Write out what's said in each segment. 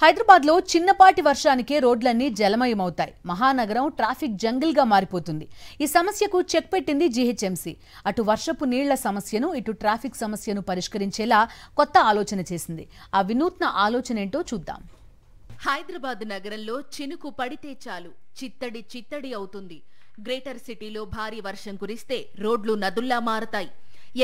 హైదరాబాద్ లో చిన్నపాటి వర్షానికే రోడ్లన్నీ జలమయమవుతాయి. మహానగరం ట్రాఫిక్ జంగిల్ గా మారిపోతుంది. ఈ సమస్యకు చెక్ పెట్టింది జీహెచ్ఎంసీ. అటు వర్షపు నీళ్ల సమస్యను, ఇటు ట్రాఫిక్ సమస్యను పరిష్కరించేలా కొత్త ఆలోచన చేసింది. ఆ వినూత్న ఆలోచన ఏంటో చూద్దాం. హైదరాబాద్ నగరంలో చినుకు పడితే చాలు చిత్తడి చిత్తడి అవుతుంది. గ్రేటర్ సిటీలో భారీ వర్షం కురిస్తే రోడ్లు నదుల్లా మారతాయి.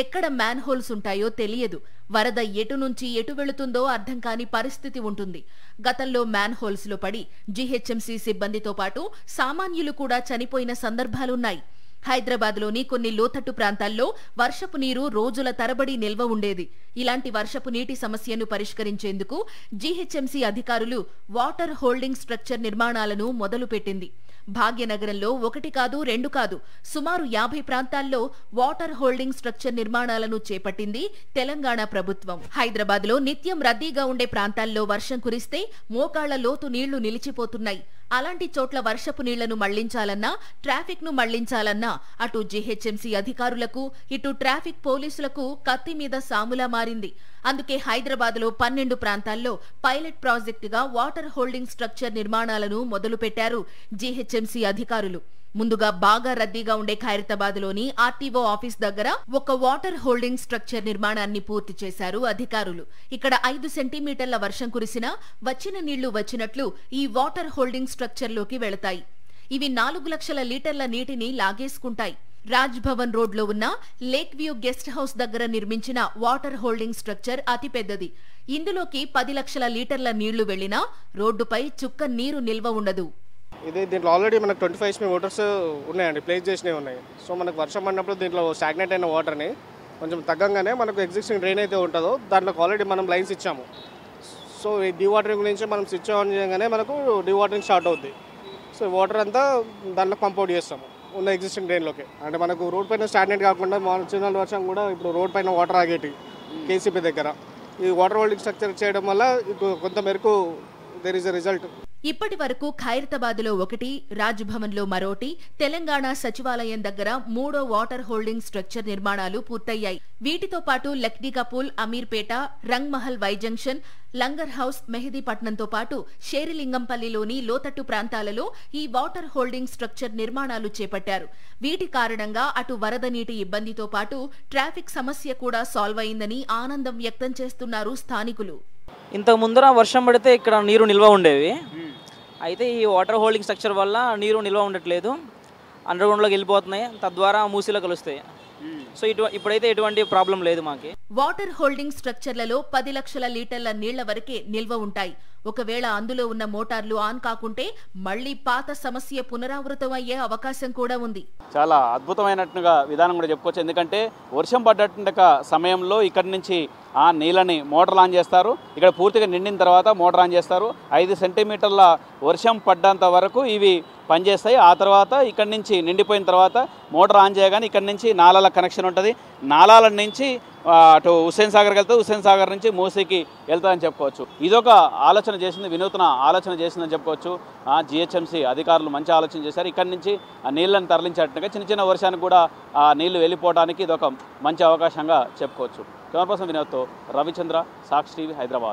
ఎక్కడ మ్యాన్ హోల్స్ ఉంటాయో తెలియదు. వరద ఎటు నుంచి ఎటు వెళుతుందో అర్థం కాని పరిస్థితి ఉంటుంది. గతంలో మ్యాన్ హోల్స్ లో పడి జీహెచ్ఎంసీ సిబ్బందితో పాటు సామాన్యులు కూడా చనిపోయిన సందర్భాలున్నాయి. హైదరాబాద్లోని కొన్ని లోతట్టు ప్రాంతాల్లో వర్షపు నీరు రోజుల తరబడి నిల్వ ఉండేది. ఇలాంటి వర్షపు నీటి సమస్యను పరిష్కరించేందుకు జీహెచ్ఎంసీ అధికారులు వాటర్ హోల్డింగ్ స్ట్రక్చర్ నిర్మాణాలను మొదలుపెట్టింది. భాగ్యనగరంలో 1 కాదు 2 కాదు సుమారు 50 ప్రాంతాల్లో వాటర్ హోల్డింగ్ స్ట్రక్చర్ నిర్మాణాలను చేపట్టింది తెలంగాణ ప్రభుత్వం. హైదరాబాద్లో నిత్యం రద్దీగా ఉండే ప్రాంతాల్లో వర్షం కురిస్తే మోకాళ్ల లోతు నీళ్లు నిలిచిపోతున్నాయి. అలాంటి చోట్ల వర్షపు నీళ్లను మళ్లించాలన్నా, ట్రాఫిక్ ను మళ్లించాలన్నా అటు జీహెచ్ఎంసీ అధికారులకు, ఇటు ట్రాఫిక్ పోలీసులకు కత్తి మీద సాములా మారింది. అందుకే హైదరాబాద్లో 12 ప్రాంతాల్లో పైలట్ ప్రాజెక్టుగా వాటర్ హోల్డింగ్ స్ట్రక్చర్ నిర్మాణాలను మొదలుపెట్టారు జీహెచ్ఎంసీ అధికారులు. ముందుగా బాగా రద్దీగా ఉండే ఖైరతాబాద్లోని ఆర్టీఓ ఆఫీస్ దగ్గర ఒక వాటర్ హోల్డింగ్ స్ట్రక్చర్ నిర్మాణాన్ని పూర్తి చేశారు అధికారులు. ఇక్కడ 5 సెంటీమీటర్ల వర్షం కురిసినా వచ్చిన నీళ్లు వచ్చినట్లు ఈ వాటర్ హోల్డింగ్ స్ట్రక్చర్లోకి వెళతాయి. ఇవి 4 లక్షల లీటర్ల నీటిని లాగేసుకుంటాయి. రాజ్ భవన్ రోడ్లో ఉన్న లేక్ వ్యూ గెస్ట్ హౌస్ దగ్గర నిర్మించిన వాటర్ హోల్డింగ్ స్ట్రక్చర్ అతిపెద్దది. ఇందులోకి 10 లక్షల లీటర్ల నీళ్లు వెళ్లినా రోడ్డుపై చుక్క నీరు నిల్వ ఉండదు. దీంట్లో ఆల్రెడీ మనకు 25 HP మోటార్స్ ఉన్నాయండి, ప్లేస్ చేసినవి ఉన్నాయి. సో మనకు వర్షం పడినప్పుడు దీంట్లో స్టాగ్నెట్ అయిన వాటర్ని కొంచెం తగ్గంగానే మనకు ఎగ్జిస్టింగ్ డ్రైన్ అయితే ఉంటుందో దాంట్లో ఆల్రెడీ మనం లైన్స్ ఇచ్చాము. సో ఈ డీవాటరింగ్ నుంచి మనం స్విచ్ ఆన్ చేయగానే మనకు డీవాటరింగ్ స్టార్ట్ అవుద్ది. సో వాటర్ అంతా దాంట్లో పంప్ అవుట్ చేస్తాము ఉన్న ఎగ్జిస్టింగ్ డ్రైన్లోకి. అంటే మనకు రోడ్ పైన స్టాగ్నెట్ కాకుండా చిన్న వర్షం కూడా ఇప్పుడు రోడ్ పైన వాటర్ ఆగేటి కేసీపీ దగ్గర ఈ వాటర్ హోల్డింగ్ స్ట్రక్చర్ చేయడం వల్ల కొంత మేరకు దేర్ ఇస్ ఎ రిజల్ట్. ఇప్పటి వరకు ఖైరతాబాద్లో 1, రాజ్ భవన్లో మరోటి, తెలంగాణ సచివాలయం దగ్గర 3వ వాటర్ హోల్డింగ్ స్ట్రక్చర్ నిర్మాణాలు పూర్తయ్యాయి. వీటితో పాటు లక్డీకపూల్, అమీర్పేట, రంగ్ మహల్ వై జంక్షన్, లంగర్ హౌస్, మెహదీపట్నంతో పాటు షేరిలింగంపల్లిలోని లోతట్టు ప్రాంతాలలో ఈ వాటర్ హోల్డింగ్ స్ట్రక్చర్ నిర్మాణాలు చేపట్టారు. వీటి కారణంగా అటు వరద నీటి ఇబ్బందితో పాటు ట్రాఫిక్ సమస్య కూడా సాల్వ్ అయిందని ఆనందం వ్యక్తం చేస్తున్నారు స్థానికులు. ఇంతకు ముందర వర్షం పడితే ఇక్కడ నీరు నిల్వ ఉండేవి. అయితే ఈ వాటర్ హోల్డింగ్ స్ట్రక్చర్ వల్ల నీరు నిల్వ ఉండట్లేదు, అండర్ గ్రౌండ్లోకి వెళ్ళిపోతున్నాయి, తద్వారా మూసీలో కలుస్తాయి. సో ఇప్పుడైతే ఎటువంటి ప్రాబ్లం లేదు మాకి. వాటర్ హోల్డింగ్ స్ట్రక్చర్లలో 10 లక్షల లీటర్ల నీళ్ల వరకే నిల్వ ఉంటాయి. ఒకవేళ అందులో ఉన్న మోటార్లు ఆన్ కాకుంటే మళ్లీ పాత సమస్య పునరావృతం అయ్యే అవకాశం కూడా ఉంది. చాలా అద్భుతమైనట్టుగా విధానం కూడా చెప్పుకోవచ్చు. ఎందుకంటే వర్షం పడ్డట్టు సమయంలో ఇక్కడి నుంచి ఆ నీళ్ళని మోటార్ ఆన్ చేస్తారు. ఇక్కడ పూర్తిగా నిండిన తర్వాత మోటార్ ఆన్ చేస్తారు. 5 సెంటీమీటర్ల వర్షం పడ్డంత వరకు ఇవి పనిచేస్తాయి. ఆ తర్వాత ఇక్కడి నుంచి నిండిపోయిన తర్వాత మోటార్ ఆన్ చేయగానే ఇక్కడి నుంచి నాలాల కనెక్షన్ ఉంటుంది. నాలాల నుంచి అటు హుస్సేన్ సాగర్కి వెళ్తే హుస్సేన్ సాగర్ నుంచి మూసీకి వెళ్తుందని చెప్పుకోవచ్చు. ఇదొక ఆలోచన చేసింది, వినూత్న ఆలోచన చేసిందని చెప్పుకోవచ్చు. జీహెచ్ఎంసీ అధికారులు మంచి ఆలోచన చేశారు. ఇక్కడి నుంచి ఆ నీళ్ళని తరలించేట్టుగా చిన్న వర్షానికి కూడా ఆ నీళ్లు వెళ్ళిపోవడానికి ఇదొక మంచి అవకాశంగా చెప్పుకోవచ్చు. కెమెరా పర్సన్ వినోద్తో రవిచంద్ర, సాక్షి టీవీ, హైదరాబాద్.